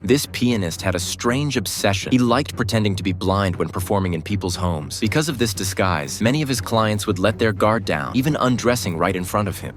This pianist had a strange obsession. He liked pretending to be blind when performing in people's homes. Because of this disguise, many of his clients would let their guard down, even undressing right in front of him.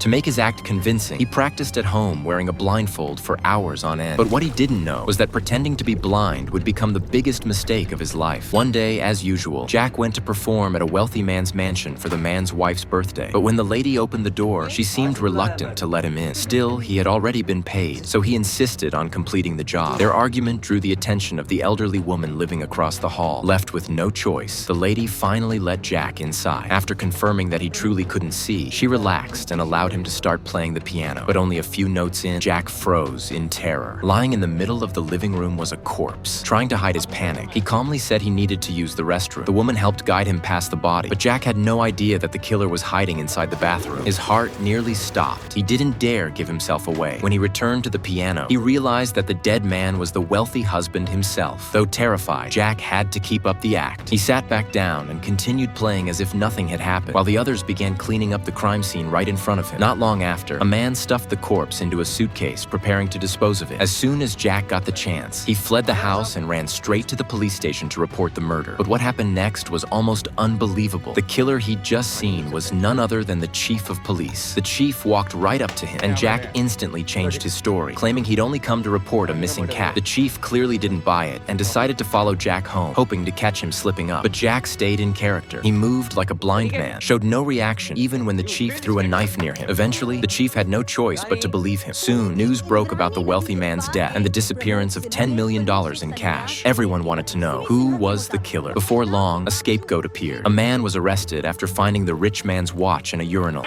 To make his act convincing, he practiced at home wearing a blindfold for hours on end. But what he didn't know was that pretending to be blind would become the biggest mistake of his life. One day, as usual, Jack went to perform at a wealthy man's mansion for the man's wife's birthday. But when the lady opened the door, she seemed reluctant to let him in. Still, he had already been paid, so he insisted on completing the job. Their argument drew the attention of the elderly woman living across the hall. Left with no choice, the lady finally let Jack inside. After confirming that he truly couldn't see, she relaxed and allowed him to start playing the piano. But only a few notes in, Jack froze in terror. Lying in the middle of the living room was a corpse. Trying to hide his panic, he calmly said he needed to use the restroom. The woman helped guide him past the body, but Jack had no idea that the killer was hiding inside the bathroom. His heart nearly stopped. He didn't dare give himself away. When he returned to the piano, he realized that the dead man was the wealthy husband himself. Though terrified, Jack had to keep up the act. He sat back down and continued playing as if nothing had happened, while the others began cleaning up the crime scene right in front of him. Not long after, a man stuffed the corpse into a suitcase, preparing to dispose of it. As soon as Jack got the chance, he fled the house and ran straight to the police station to report the murder. But what happened next was almost unbelievable. The killer he'd just seen was none other than the chief of police. The chief walked right up to him, and Jack instantly changed his story, claiming he'd only come to report a missing cat. The chief clearly didn't buy it and decided to follow Jack home, hoping to catch him slipping up. But Jack stayed in character. He moved like a blind man, showed no reaction even when the chief threw a knife near him. Eventually, the chief had no choice but to believe him. Soon, news broke about the wealthy man's death and the disappearance of $10 million in cash. Everyone wanted to know who was the killer. Before long, a scapegoat appeared. A man was arrested after finding the rich man's watch in a urinal.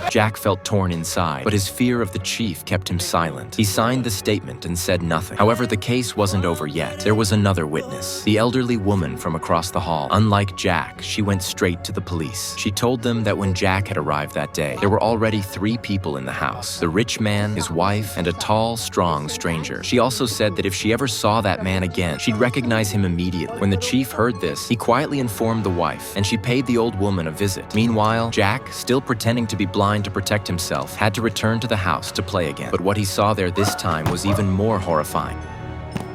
Jack felt torn inside, but his fear of the chief kept him silent. He signed the statement and said nothing. However, the case wasn't over yet. There was another witness, the elderly woman from across the hall. Unlike Jack, she went straight to the police. She told them that when Jack had arrived that day, there were already 3 people in the house: the rich man, his wife, and a tall, strong stranger. She also said that if she ever saw that man again, she'd recognize him immediately. When the chief heard this, he quietly informed the wife, and she paid the old woman a visit. Meanwhile, Jack, still pretending to be blind to protect himself, had to return to the house to play again. But what he saw there this time was even more horrifying.